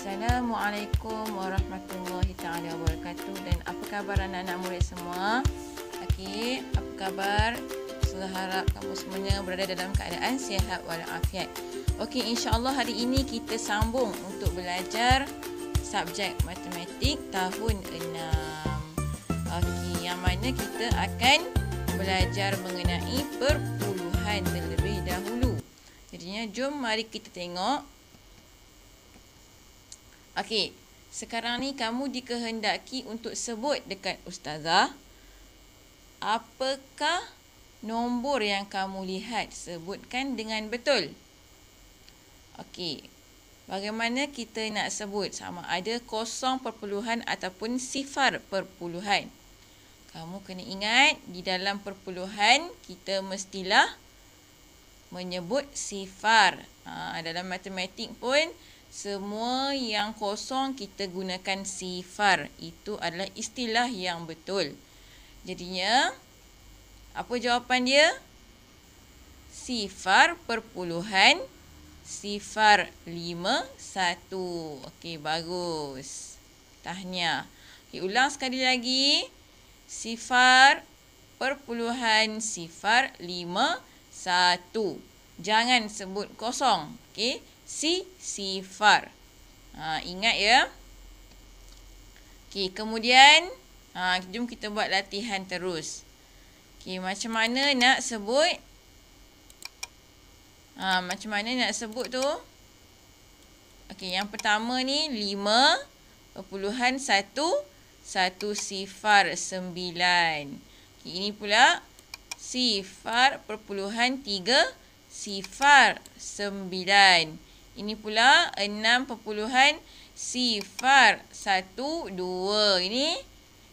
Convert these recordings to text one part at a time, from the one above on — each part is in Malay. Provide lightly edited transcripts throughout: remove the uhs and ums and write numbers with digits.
Assalamualaikum warahmatullahi ta'ala wabarakatuh. Dan apa khabar anak-anak murid semua? Okey, apa khabar? Saya harap kamu semuanya berada dalam keadaan sihat walafiat. Okey, insya-Allah hari ini kita sambung untuk belajar subjek matematik tahun 6. Okey, yang mana kita akan belajar mengenai perpuluhan terlebih dahulu. Jadinya jom mari kita tengok. Okey, sekarang ni kamu dikehendaki untuk sebut dekat ustazah apakah nombor yang kamu lihat. Sebutkan dengan betul. Okey, bagaimana kita nak sebut, sama ada kosong perpuluhan ataupun sifar perpuluhan. Kamu kena ingat, di dalam perpuluhan kita mestilah menyebut sifar. Dalam matematik pun semua yang kosong kita gunakan sifar. Itu adalah istilah yang betul. Jadinya, apa jawapan dia? Sifar perpuluhan sifar 51. Okey, bagus. Tahniah. Okey, ulang sekali lagi. Sifar perpuluhan sifar 51. Jangan sebut kosong. Okey. Sifar. Ingat ya. Okey, kemudian jom kita buat latihan terus. Okey, macam mana nak sebut? Macam mana nak sebut tu? Okey, yang pertama ni 5.1 sifar 9. Okey, ini pula sifar perpuluhan 3 sifar 9. Ini pula 6 sifar 1, 2. Ini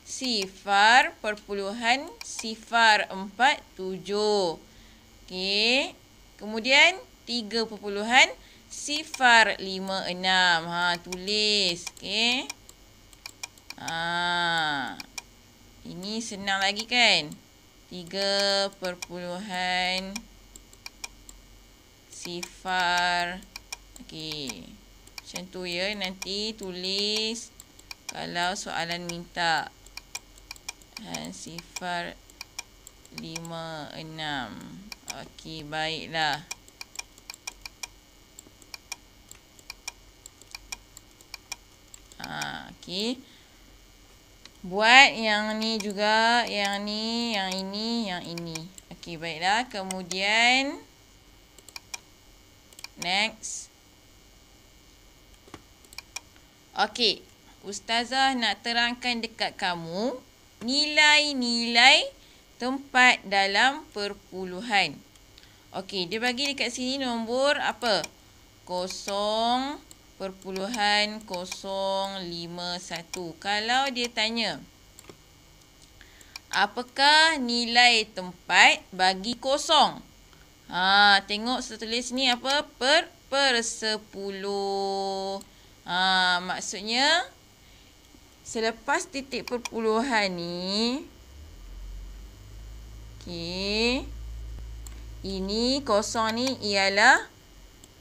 sifar perpuluhan sifar 4, 7. Okey. Kemudian 3 sifar 5, 6. Tulis. Okey. Ini senang lagi kan? 3 sifar. Okey. Macam tu ya. Nanti tulis kalau soalan minta. Sifar 5, 6. Okey, baiklah. Okey. Buat yang ni juga, yang ni, yang ini, yang ini. Okey, baiklah. Kemudian next. Okey, ustazah nak terangkan dekat kamu nilai-nilai tempat dalam perpuluhan. Okey, dia bagi dekat sini nombor apa? 0.051. Kalau dia tanya, apakah nilai tempat bagi kosong? Tengok saya tulis ni apa? Per 10. Maksudnya selepas titik perpuluhan ni, okey, ini kosong ni ialah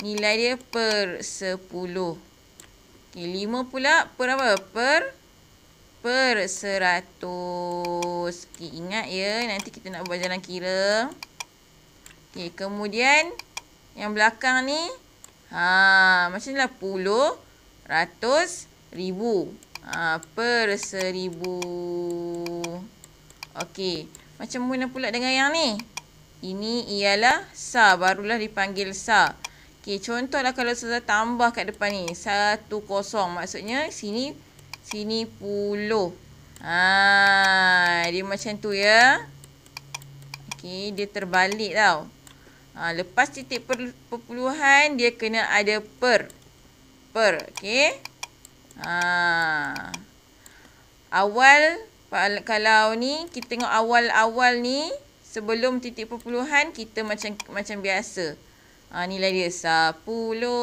nilai dia per 10. Okey, 5 pula per apa? Per 100. Okey, ingat ya, nanti kita nak buat jalan kira. Okey, kemudian yang belakang ni macam ni lah, puluh, ratus, ribu. Per 1000. Okey, macam mana pula dengan yang ni? Ini ialah sa, barulah dipanggil sa. Okey, contohlah kalau saya tambah kat depan ni 10, maksudnya sini puluh. Dia macam tu ya. Okey, dia terbalik tau. Lepas titik perpuluhan dia kena ada per. Okey. Awal, kalau ni kita tengok awal ni sebelum titik perpuluhan kita macam biasa. Nilai dia 10,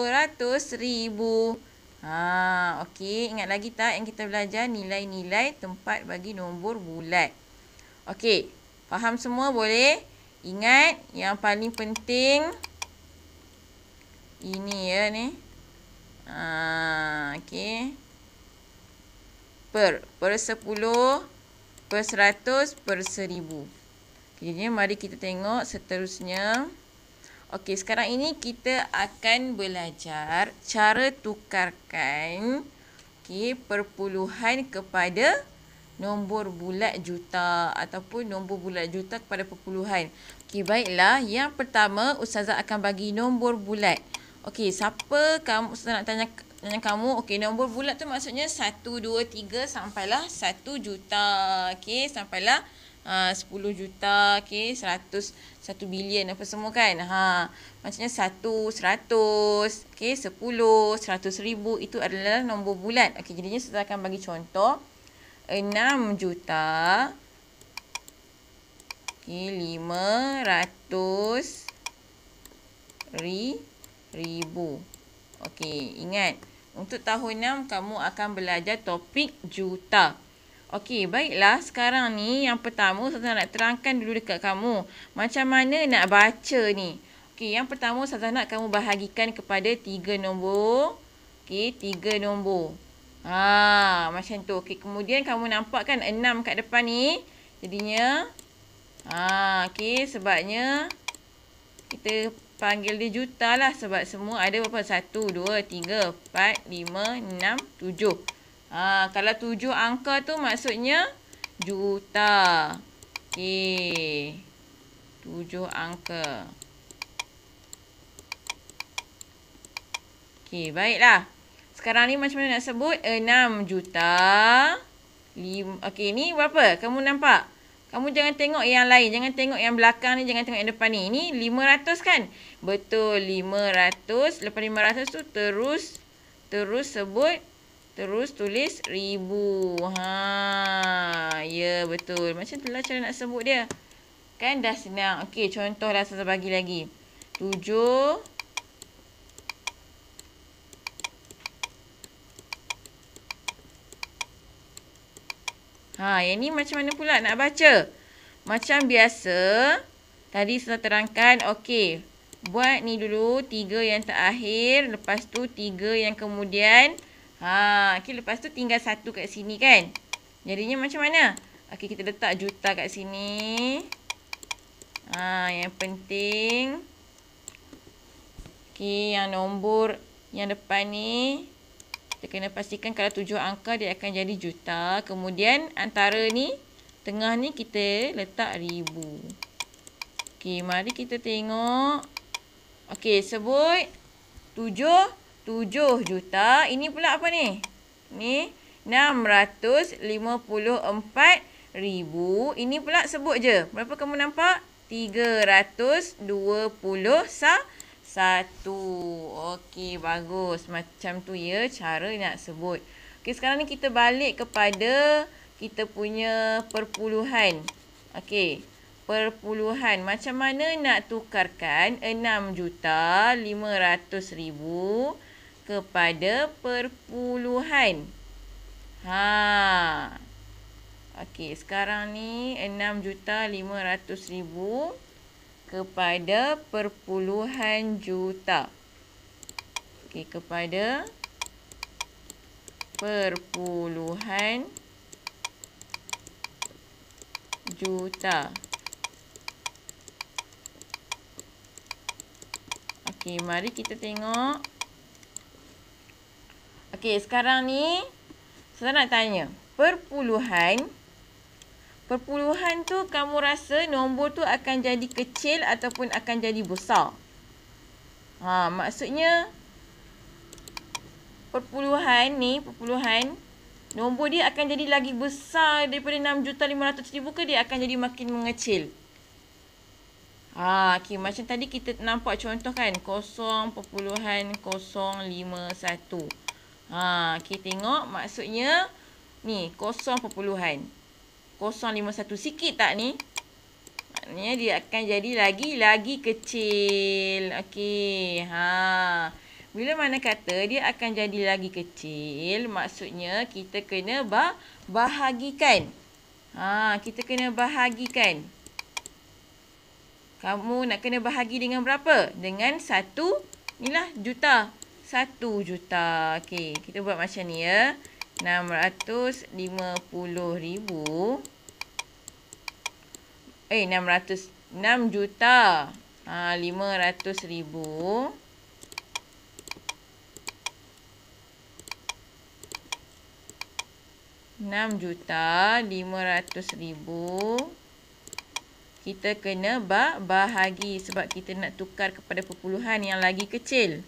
ratus, ribu. Okey, ingat lagi tak yang kita belajar nilai-nilai tempat bagi nombor bulat. Okey, faham semua boleh? Ingat yang paling penting ini ya ni. okey. Per 10, per 100, per 1000. Jadi mari kita tengok seterusnya. Okey, sekarang ini kita akan belajar cara tukarkan perpuluhan kepada nombor bulat juta ataupun nombor bulat juta kepada perpuluhan. Okey, baiklah. Yang pertama, Ustazah akan bagi nombor bulat. Okey, siapa kamu? Ustazah nak tanya kamu. Okey, nombor bulat tu maksudnya 1, 2, 3 sampailah 1 juta. Okey, sampailah 10 juta, okey, 100, 1 bilion apa semua kan. Maksudnya 1, 100, okey, 10, 100,000 itu adalah nombor bulat. Okey, jadinya saya akan bagi contoh 6 juta, okey, 500,000. Okey, ingat untuk tahun 6 kamu akan belajar topik juta. Okey, baiklah. Sekarang ni yang pertama Ustazah nak terangkan dulu dekat kamu. Macam mana nak baca ni? Okey, yang pertama Ustazah nak kamu bahagikan kepada 3 nombor. Okey, 3 nombor. Macam tu. Okey, kemudian kamu nampak kan 6 kat depan ni. Jadinya, okey, sebabnya kita panggil dia juta lah. Sebab semua ada berapa? 1, 2, 3, 4, 5, 6, 7. Kalau 7 angka tu maksudnya juta. Okey. 7 angka. Okey, baiklah. Sekarang ni macam mana nak sebut? 6 juta. Okey, ni berapa? Kamu nampak? Kamu jangan tengok yang lain. Jangan tengok yang belakang ni. Jangan tengok yang depan ni. Ini 500 kan? Betul, 500. Lepas 500 tu terus sebut. Terus tulis 1000. Ya, betul. Macam itulah cara nak sebut dia. Kan dah senang. Okey, contoh lah saya bagi lagi. 7. Yang ni macam mana pula nak baca? Macam biasa. Tadi saya terangkan. Okey. Buat ni dulu. 3 yang terakhir. Lepas tu 3 yang kemudian. Okey, lepas tu tinggal 1 kat sini kan. Jadinya macam mana? Okey, kita letak juta kat sini. Yang penting. Okey, yang nombor yang depan ni. Kita kena pastikan kalau 7 angka dia akan jadi juta. Kemudian antara ni, tengah ni kita letak 1000. Okey, mari kita tengok. Okey, sebut 7 juta. Ini pula apa ni? Ni 654,000. Ini pula sebut je. Berapa kamu nampak? 321. Okey, bagus. Macam tu ya cara nak sebut. Okey, sekarang ni kita balik kepada kita punya perpuluhan. Okey, perpuluhan. Macam mana nak tukarkan 6,500,000 kepada perpuluhan? Okey, sekarang ni 6,500,000 kepada perpuluhan juta. Okey, kepada perpuluhan juta. Okey, mari kita tengok. Okey, sekarang ni saya nak tanya. Perpuluhan tu kamu rasa nombor tu akan jadi kecil ataupun akan jadi besar? Maksudnya perpuluhan nombor dia akan jadi lagi besar daripada 6,500,000 ke dia akan jadi makin mengecil? Okay, macam tadi kita nampak contoh kan 0,051. Okay, tengok maksudnya ni 0,051 sikit tak ni? Maknanya dia akan jadi lagi kecil. Okey. Bila mana kata dia akan jadi lagi kecil, maksudnya kita kena bahagikan. Kita kena bahagikan. Kamu nak kena bahagi dengan berapa? Dengan 1 inilah juta. 1 juta. Okey, kita buat macam ni ya. 650,000. 6 juta. 500,000. 6,500,000. Kita kena bahagi sebab kita nak tukar kepada perpuluhan yang lagi kecil.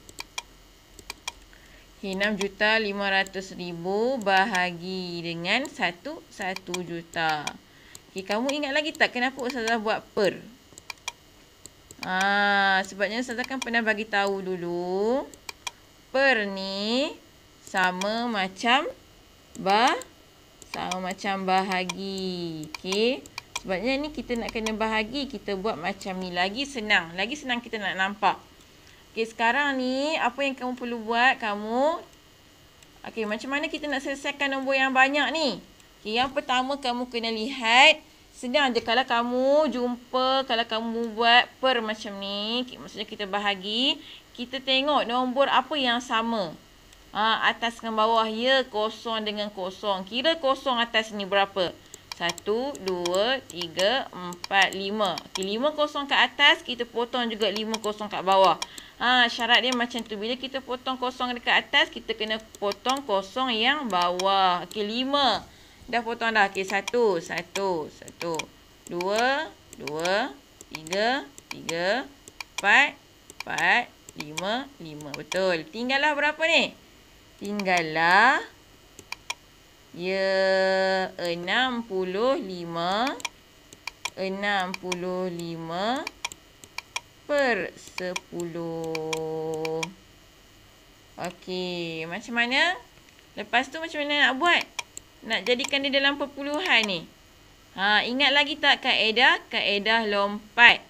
6,500,000 bahagi dengan 1 juta. Okay, kamu ingat lagi tak kenapa Ustazah buat per? Sebabnya Ustazah kan pernah bagi tahu dulu. Per ni sama macam bahagi. Okey. Sebabnya ni kita nak kena bahagi, kita buat macam ni. Lagi senang kita nak nampak. Okey, sekarang ni apa yang kamu perlu buat? Okey, macam mana kita nak selesaikan nombor yang banyak ni? Okey, yang pertama kamu kena lihat. Senang je kalau kamu buat per macam ni. Maksudnya kita bahagi. Kita tengok nombor apa yang sama. Atas dengan bawah. Ya, kosong dengan kosong. Kira kosong atas ni berapa? 1, 2, 3, 4, 5. Okey, 5 kosong kat atas. Kita potong juga 5 kosong kat bawah. Syarat dia macam tu. Bila kita potong kosong dekat atas, kita kena potong kosong yang bawah. Okey, 5. Dah potong dah. Okey, 1, 2, 3, 4, 5. Betul. Tinggallah berapa ni? Tinggallah 65 per 10. Okey, macam mana? Lepas tu macam mana nak buat? Nak jadikan dia dalam perpuluhan ni. Ingat lagi tak kaedah lompat?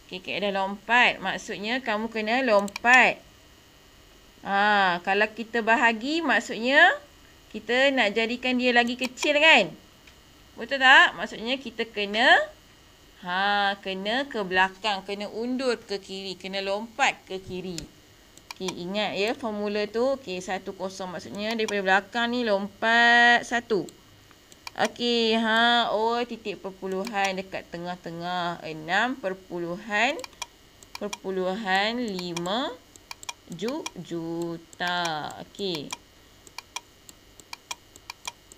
Okey, kaedah lompat. Maksudnya kamu kena lompat. Kalau kita bahagi, maksudnya kita nak jadikan dia lagi kecil kan? Betul tak? Maksudnya kita kena ke belakang, kena undur ke kiri, kena lompat ke kiri. Okey, ingat ya formula tu. Okey, 1, 0 maksudnya daripada belakang ni lompat 1. Okey, titik perpuluhan dekat tengah-tengah. 6,5 juta.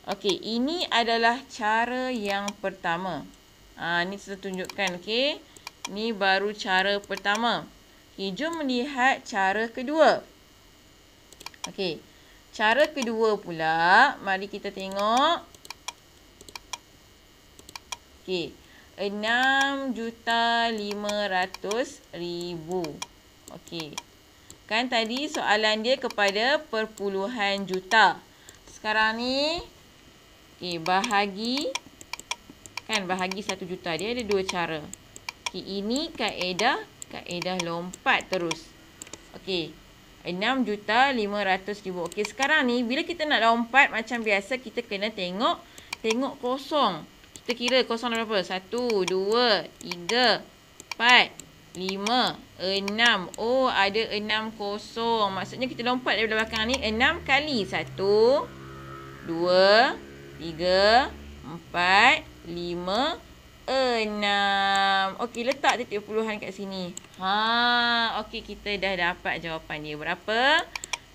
Okey, ini adalah cara yang pertama. Ni saya tunjukkan, okey. Ni baru cara pertama. Okey, jom melihat cara kedua. Okey, cara kedua pula, mari kita tengok. Okey, 6,500,000. Okey. Kan tadi soalan dia kepada perpuluhan juta. Sekarang ni, okey, bahagi 1 juta. Dia ada 2 cara. Okey, ini kaedah lompat terus. Okey, 6,500,000. Okey, sekarang ni bila kita nak lompat macam biasa, kita kena tengok kosong. Kita kira kosong berapa? 1, 2, 3, 4, 5, 6. Oh, ada 6 kosong. Maksudnya kita lompat dari belakang ni 6 kali. 1, 2, 3, 4, 5, 6. Okey, letak titik perpuluhan kat sini. Okey, kita dah dapat jawapan dia. Berapa?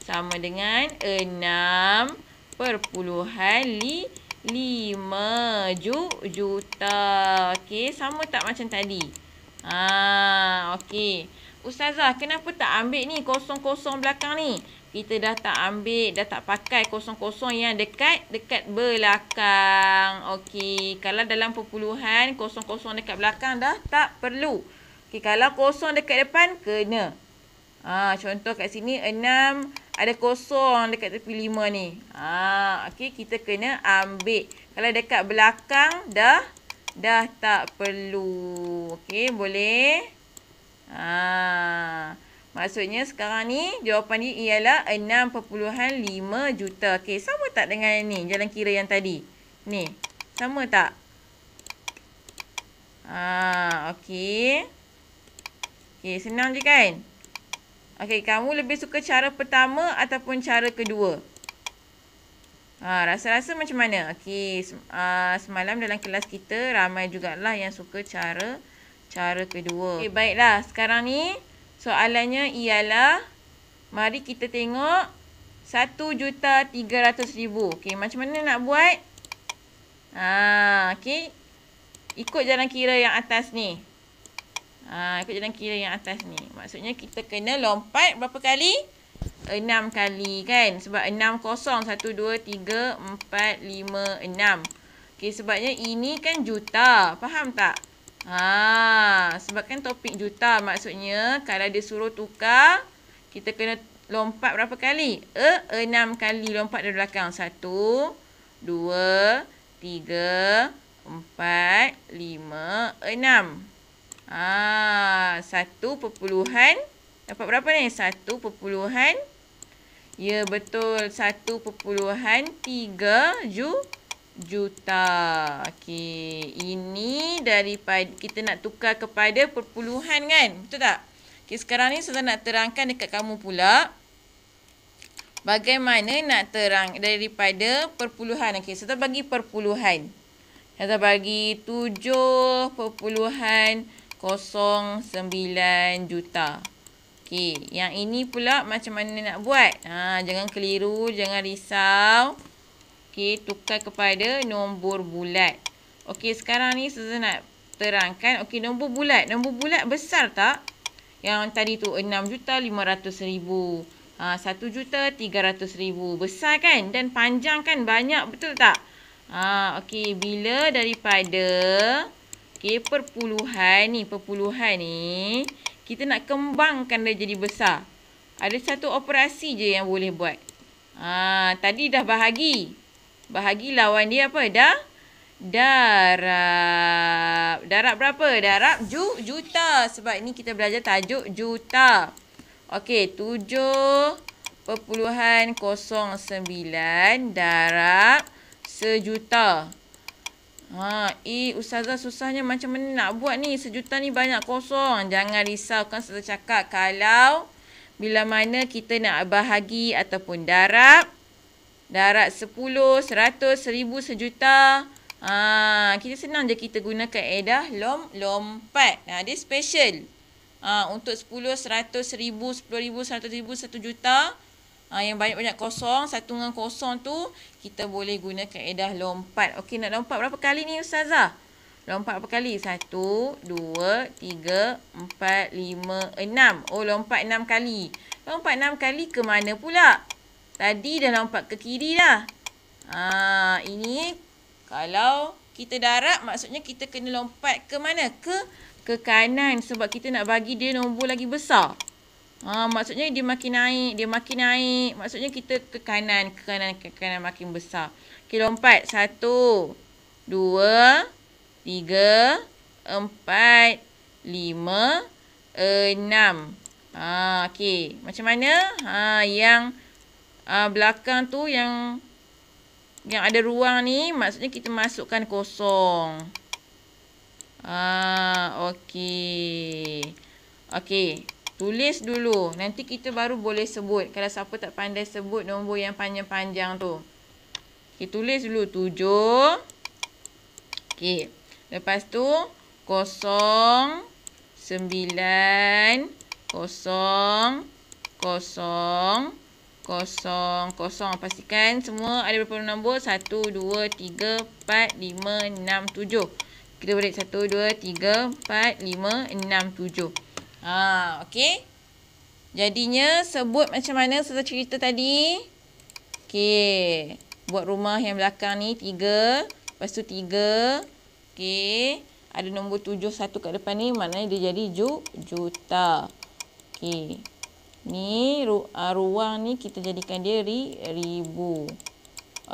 Sama dengan 6,5 juta. Okey, sama tak macam tadi? Okey. Ustazah, kenapa tak ambil ni kosong-kosong belakang ni? Kita dah tak ambil, dah tak pakai kosong-kosong yang dekat belakang. Okey, kalau dalam perpuluhan, kosong-kosong dekat belakang dah tak perlu. Okey, kalau kosong dekat depan, kena. Contoh kat sini, 6, ada kosong dekat tepi 5 ni. Okey, kita kena ambil. Kalau dekat belakang, dah tak perlu. Okey, boleh? Maksudnya sekarang ni jawapan dia ialah 6,5 juta. Okey, sama tak dengan ni jalan kira yang tadi? Ni, sama tak? Okey. Okey, senang je kan? Okey, kamu lebih suka cara pertama ataupun cara kedua? Rasa-rasa macam mana? Okey, semalam dalam kelas kita ramai jugalah yang suka cara kedua. Okey, baiklah. Sekarang ni soalannya ialah mari kita tengok 1,300,000. Okey, macam mana nak buat? Okey. Ikut jalan kira yang atas ni. Ikut jalan kira yang atas ni. Maksudnya kita kena lompat berapa kali? 6 kali kan? Sebab 6 kosong. 1, 2, 3, 4, 5, 6. Okey, sebabnya ini kan juta. Faham tak? Sebab kan topik juta. Maksudnya kalau dia suruh tukar, kita kena lompat berapa kali? 6 kali lompat dari belakang. 1, 2, 3, 4, 5, 6. 1 perpuluhan. Dapat berapa ni? 1 perpuluhan. Ya, betul. 1,3 juta. Okey. Ini daripada kita nak tukar kepada perpuluhan kan? Betul tak? Okey, sekarang ni saya nak terangkan dekat kamu pula. Bagaimana nak terang daripada perpuluhan. Okey, saya bagi perpuluhan. Saya bagi 7.09 juta. Okey, yang ini pula macam mana nak buat? Jangan keliru, jangan risau. Okey, tukar kepada nombor bulat. Okey, sekarang ni saya nak terangkan. Okey, nombor bulat. Nombor bulat besar tak? Yang tadi tu 6,500,000. 1,300,000. Besar kan? Dan panjang kan? Banyak, betul tak? Okey, bila daripada perpuluhan ni, kita nak kembangkan dia jadi besar. Ada satu operasi je yang boleh buat. Tadi dah bahagi. Bahagi lawan dia apa? Darab. Darab berapa? Darab juta. Sebab ni kita belajar tajuk juta. Okey, 7.09 darab sejuta. Ustazah susahnya macam mana nak buat ni? Sejuta ni banyak kosong. Jangan risau, kan saya cakap kalau bila mana kita nak bahagi ataupun darab 10, 100, 1000, sejuta. Kita senang je kita guna kaedah lompat. Dia special. Untuk 10, 100, 1000, 10,000, 100,000, 1 juta. Yang banyak-banyak kosong, satu dengan kosong tu, kita boleh guna kaedah lompat. Okey, nak lompat berapa kali ni Ustazah? Lompat berapa kali? 1, 2, 3, 4, 5, 6. Oh, lompat 6 kali. Lompat 6 kali ke mana pula? Tadi dah lompat ke kiri dah. Ini kalau kita darab, maksudnya kita kena lompat ke mana? Ke kanan, sebab kita nak bagi dia nombor lagi besar. Maksudnya dia makin naik. Maksudnya kita ke kanan makin besar. Okey, lompat. 1, 2, 3, 4, 5, 6. Okey. Macam mana? Yang belakang tu yang ada ruang ni, maksudnya kita masukkan kosong. Okey. Okey. Tulis dulu. Nanti kita baru boleh sebut. Kalau siapa tak pandai sebut nombor yang panjang-panjang tu. Okey, tulis dulu 7. Okey. Lepas tu 0, 9, 0, 0, 0. Pastikan semua ada berapa nombor? 1, 2, 3, 4, 5, 6, 7. Kita balik 1, 2, 3, 4, 5, 6, 7. Okey. Jadinya sebut macam mana saya cerita tadi. Okey. Buat rumah yang belakang ni 3. Lepas tu 3. Okey. Ada nombor 7 satu kat depan ni. Maknanya dia jadi juta. Okey. Ni ruang ni kita jadikan dia ribu.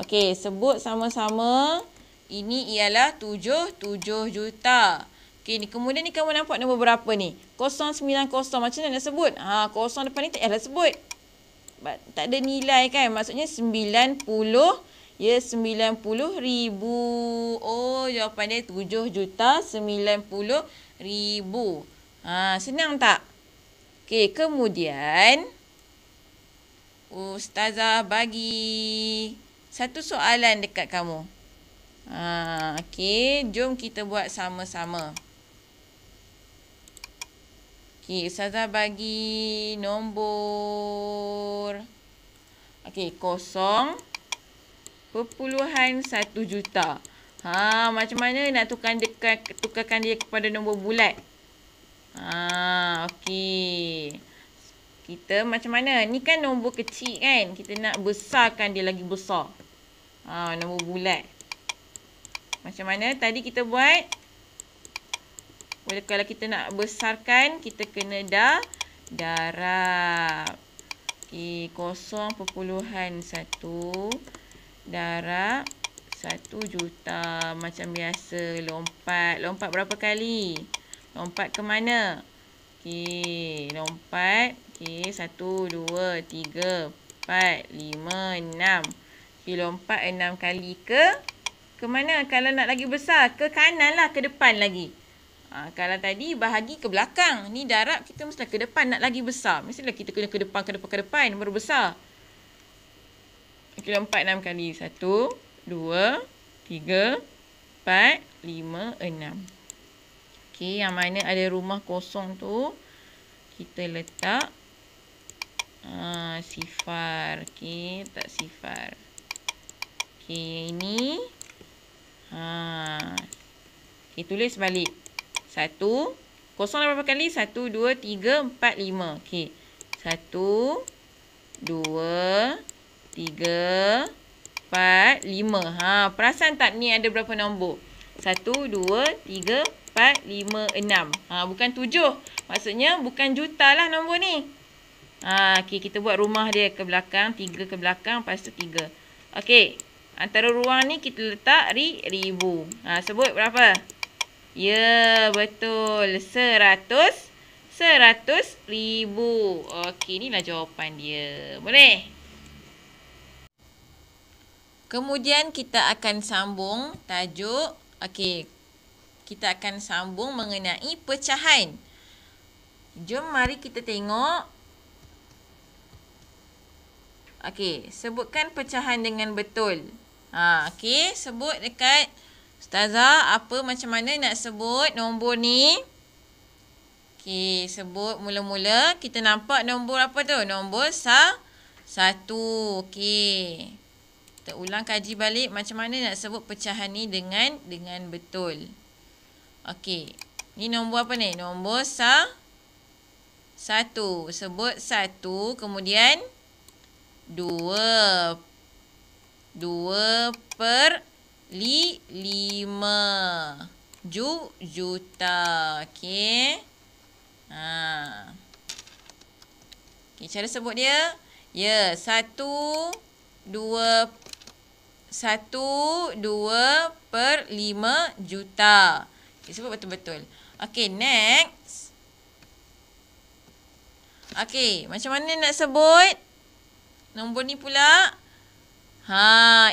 Okey. Sebut sama-sama. Ini ialah 7 juta. Okey, ni kemudian ni kamu nampak nombor berapa ni? 090. Macam mana nak sebut? 0 depan ni tak payah sebut. Tak ada nilai kan? Maksudnya 90. Ya, 90,000. Oh, jawapan dia 7,90,000. Senang tak? Okey, kemudian Ustazah bagi satu soalan dekat kamu. Okey, jom kita buat sama-sama. Okey, Ustazah bagi nombor 0.1 juta. Macam mana nak tukarkan dia kepada nombor bulat? Okey. Kita macam mana? Ni kan nombor kecil kan? Kita nak besarkan dia lagi besar. Nombor bulat. Macam mana tadi kita buat? Kalau kita nak besarkan, kita kena darab. Okey, 0.1 darab 1 juta. Macam biasa, lompat. Lompat berapa kali? Lompat ke mana? Okey, lompat. Okey, 1, 2, 3, 4, 5, 6. Okey, lompat 6 kali ke mana? Kalau nak lagi besar, ke kanan lah, ke depan lagi. Kalau tadi bahagi ke belakang. Ni darab kita mesti ke depan nak lagi besar. Mestilah kita kena ke depan baru besar. Okey, lompat 6 kali. 1, 2, 3, 4, 5, 6. Okey, yang mana ada rumah kosong tu, kita letak sifar. Okey, letak sifar. Okey, ini. Okey, tulis balik. 1, kosong berapa kali? 1, 2, 3, 4, 5. Okey. 1, 2, 3, 4, 5. Perasan tak ni ada berapa nombor? 1, 2, 3, 4, 5, 6. Bukan 7. Maksudnya bukan juta lah nombor ni. Okey, kita buat rumah dia ke belakang. 3 ke belakang, lepas tu 3. Okey. Antara ruang ni kita letak ribu. Sebut berapa? Ya, betul. 100 ribu. Okey, inilah jawapan dia. Boleh? Kemudian kita akan sambung tajuk. Okey, kita akan sambung mengenai pecahan. Jom mari kita tengok. Okey, sebutkan pecahan dengan betul. Okey, sebut dekat Ustazah macam mana nak sebut nombor ni. Okey, sebut mula-mula. Kita nampak nombor apa tu? Nombor 1. Okey. Kita ulang kaji balik macam mana nak sebut pecahan ni dengan betul. Okey. Ni nombor apa ni? Nombor 1. Sebut 1, kemudian 2 per 5 juta. Okey. Okey, cara sebut dia. Ya, 1, 2 per 5 juta. Okey, sebut betul-betul. Okey, next. Okey, macam mana nak sebut nombor ni pula?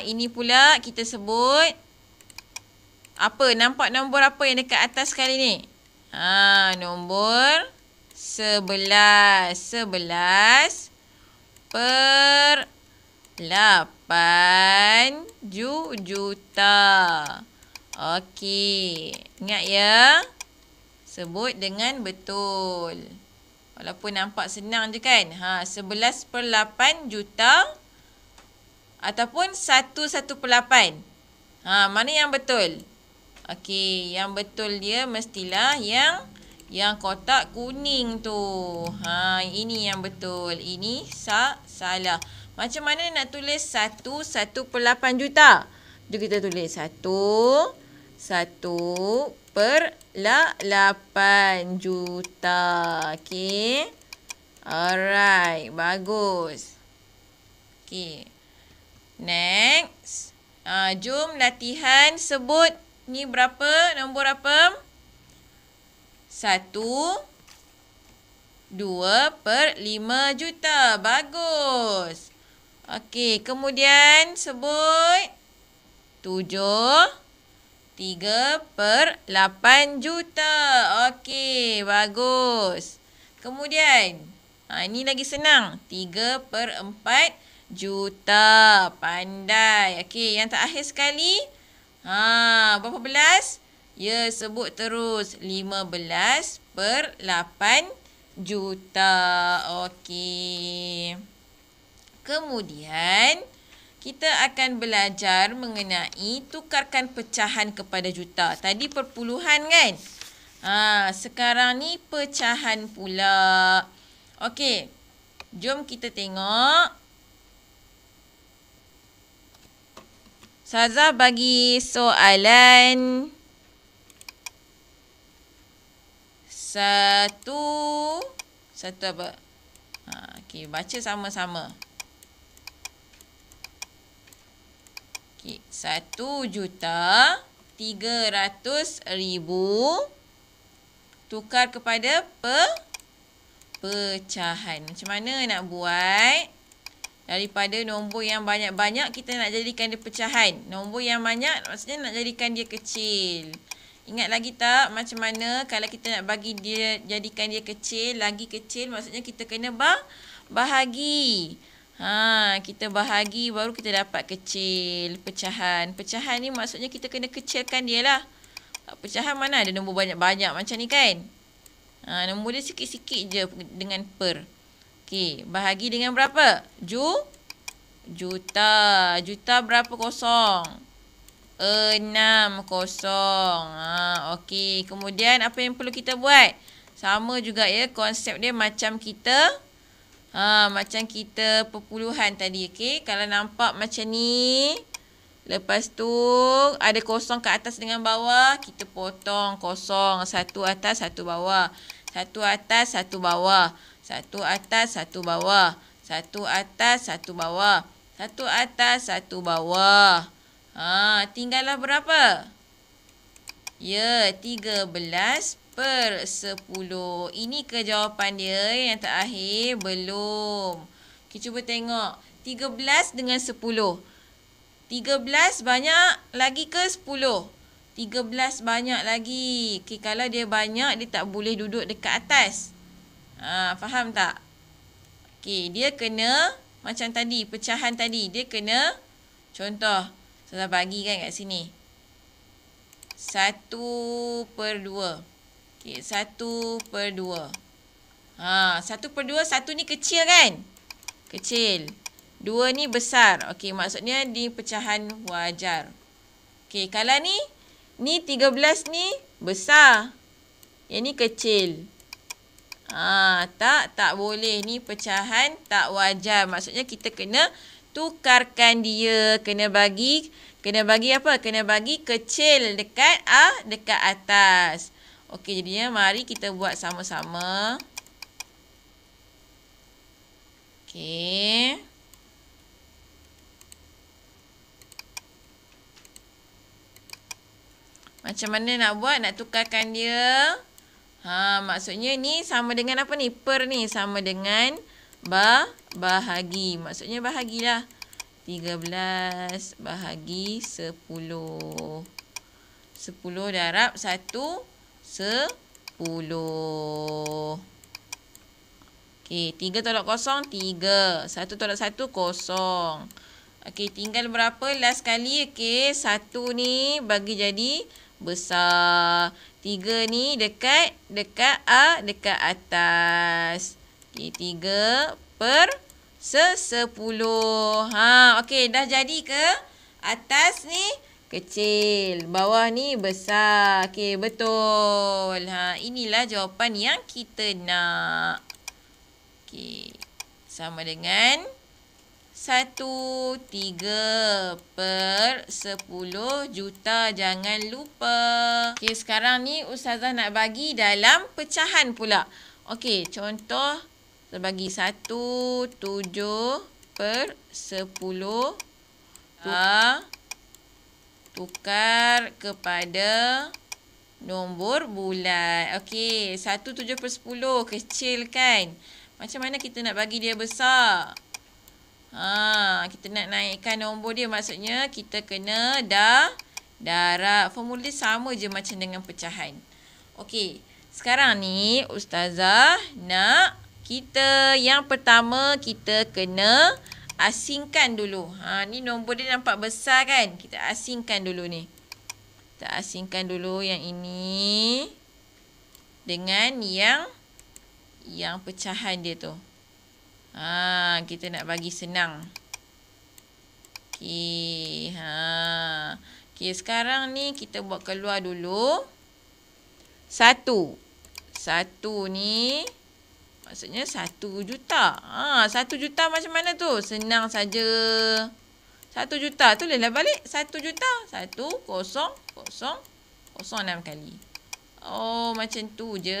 Ini pula kita sebut apa? Nampak nombor apa yang dekat atas sekali ni? Nombor 11. 11 per 8 juta. Okey. Ingat ya. Sebut dengan betul. Walaupun nampak senang je kan. 11 per 8 juta. Ataupun 1 per 8. Mana yang betul? Okey, yang betul dia mestilah yang kotak kuning tu. Ini yang betul. Ini salah. Macam mana nak tulis 1 per 8 juta? Jom kita tulis 1 per 8 juta. Okey. Alright, bagus. Okey. Next. Jom latihan sebut ni berapa? Nombor apa? 1, 2 per 5 juta. Bagus. Okey, kemudian sebut 7, 3 per 8 juta. Okey, bagus. Kemudian, ini lagi senang. 3/4 juta. Pandai. Okey, yang terakhir sekali. Berapa belas? Ya, sebut terus. 15/8 juta. Okey. Kemudian, kita akan belajar mengenai tukarkan pecahan kepada juta. Tadi perpuluhan kan? Sekarang ni pecahan pula. Okey. Jom kita tengok. Ustazah bagi soalan satu apa? Okey, baca sama-sama. Okey, 1,300,000 tukar kepada pecahan. Macam mana nak buat? Daripada nombor yang banyak-banyak, kita nak jadikan dia pecahan. Nombor yang banyak, maksudnya nak jadikan dia kecil. Ingat lagi tak macam mana kalau kita nak bagi dia, jadikan dia kecil, lagi kecil, maksudnya kita kena bahagi. Kita bahagi baru kita dapat kecil, pecahan. Pecahan ni maksudnya kita kena kecilkan dia lah. Pecahan mana ada nombor banyak-banyak macam ni kan? Nombor dia sikit-sikit je dengan per. Okey, bahagi dengan berapa? Juta. Juta berapa kosong? 6 kosong. Okey, kemudian apa yang perlu kita buat? Sama juga ya, konsep dia macam kita perpuluhan tadi. Okey, kalau nampak macam ni, lepas tu ada kosong kat atas dengan bawah, kita potong kosong. Satu atas, satu bawah. Satu atas, satu bawah. Satu atas, satu bawah. Satu atas, satu bawah. Satu atas, satu bawah. Tinggallah berapa? Ya, 13/10. Ini ke jawapan dia yang terakhir? Belum. Kita cuba tengok. 13 dengan 10. 13 banyak lagi ke 10? 13 banyak lagi. Okay, kalau dia banyak, dia tak boleh duduk dekat atas. Faham tak? Okay, dia kena macam tadi, pecahan tadi. Dia kena, contoh, saya bagi kan kat sini. 1/2. Okay, 1/2. 1/2, 1 ni kecil kan? Kecil. 2 ni besar. Okey, maksudnya di pecahan wajar. Okey, kalau ni 13 ni besar. Yang ni kecil. Tak boleh. Ni pecahan tak wajar. Maksudnya kita kena tukarkan dia. Kena bagi apa? Kena bagi kecil dekat atas. Okey, jadinya mari kita buat sama-sama. Okey. Macam mana nak buat? Nak tukarkan dia. Maksudnya ni sama dengan apa ni? Per ni sama dengan bahagi. Maksudnya bahagilah. 13 bahagi 10. 10 darab 1, 10. Okey, 3 tolak kosong, 3. 1 tolak 1, kosong. Okey, tinggal berapa last kali? Okey, 1 ni bagi jadi besar. 3 ni dekat atas. Okey, 3/10. Okey, dah jadi ke? Atas ni kecil, bawah ni besar. Okey, betul. Inilah jawapan yang kita nak. Okey, sama dengan 1/3/10 juta. Jangan lupa. Okey, sekarang ni Ustazah nak bagi dalam pecahan pula. Okey, contoh saya bagi 1/7/10. Tukar kepada nombor bulat. Okey, 1/7/10 kecil kan? Macam mana kita nak bagi dia besar? Kita nak naikkan nombor dia, maksudnya kita kena darab. Formula sama je macam dengan pecahan. Okey, Sekarang ni Ustazah nak kita yang pertama kita kena asingkan dulu. Ni nombor dia nampak besar kan? Kita asingkan dulu ni. Kita asingkan dulu yang ini dengan yang pecahan dia tu. Kita nak bagi senang. Okey. Okey, sekarang ni kita buat keluar dulu. 1 ni maksudnya 1 juta. 1 juta macam mana tu? Senang saja. 1 juta tu lelah balik. 1 juta. 1 0 0 0 6 kali. Oh, macam tu je.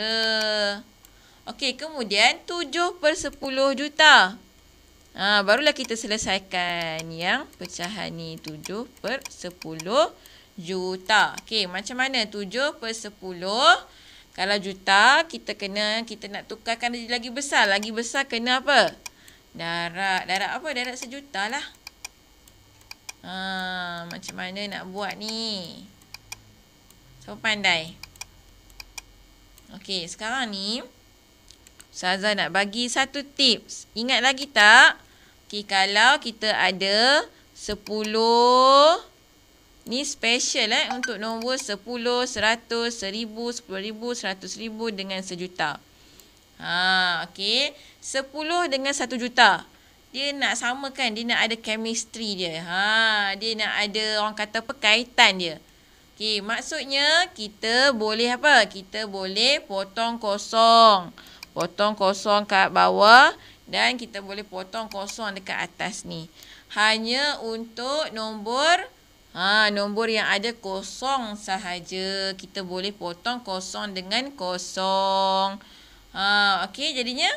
Okey, kemudian 7/10 juta. Barulah kita selesaikan yang pecahan ni. 7/10 juta. Okey, macam mana 7/10? Kalau juta, kita nak tukarkan lagi besar. Lagi besar kena apa? Darab. Darab apa? Darab sejuta lah. Macam mana nak buat ni? Siapa pandai? Okey, sekarang ni Ustazah nak bagi satu tips. Ingat lagi tak? Okey, kalau kita ada 10, ni special untuk nombor 10, 100, 1000, 10,000, 100,000 dengan sejuta. Okey. 10 dengan 1 juta. Dia nak samakan, dia nak ada chemistry dia. Dia nak ada orang kata kaitan dia. Okey, maksudnya kita boleh apa? Kita boleh potong kosong. Potong kosong kat bawah dan kita boleh potong kosong dekat atas ni. Hanya untuk nombor yang ada kosong sahaja. Kita boleh potong kosong dengan kosong. Okey, jadinya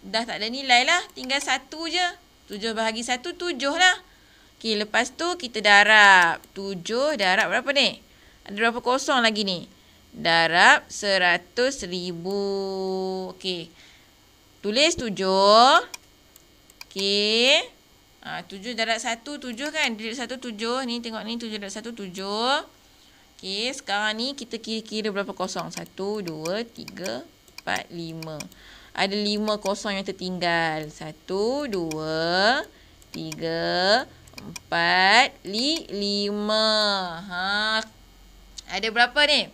dah tak ada nilai lah. Tinggal 1 je. 7 bahagi 1, 7 lah. Okey, lepas tu kita darab. 7 darab berapa ni? Ada berapa kosong lagi ni? Darab 100,000. Okey. Tulis 7. Okey. 7 darab 1, 7 kan? Darab 1, 7. Ni tengok ni 7 darab 1, 7. Okey, sekarang ni kita kira-kira berapa kosong? 1, 2, 3, 4, 5. Ada 5 kosong yang tertinggal. 1, 2, 3, 4, 5. Ada berapa ni?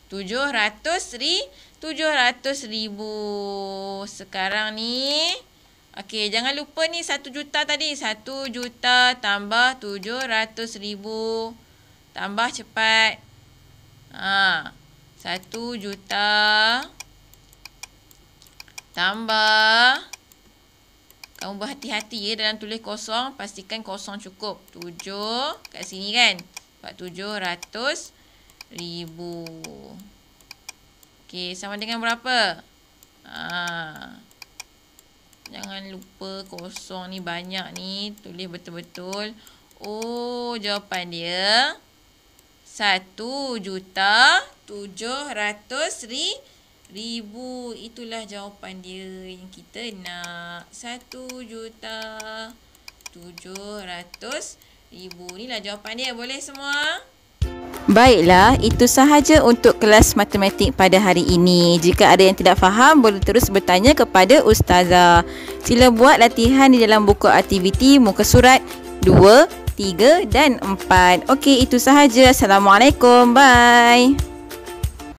700,000. Sekarang ni, okey, jangan lupa ni 1 juta tadi. 1 juta tambah 700,000. Tambah cepat. 1 juta tambah. Kamu berhati-hati dalam tulis kosong. Pastikan kosong cukup. 7 kat sini kan. Sebab 700,000. Okey, sama dengan berapa? Jangan lupa kosong ni banyak ni. Tulis betul-betul. Oh, jawapan dia 1,700,000. Itulah jawapan dia yang kita nak. 1,700,000. Inilah jawapan dia. Boleh semua? Baiklah, itu sahaja untuk kelas matematik pada hari ini. Jika ada yang tidak faham, boleh terus bertanya kepada Ustazah. Sila buat latihan di dalam buku aktiviti muka surat 2, 3 dan 4. Okey, itu sahaja. Assalamualaikum. Bye.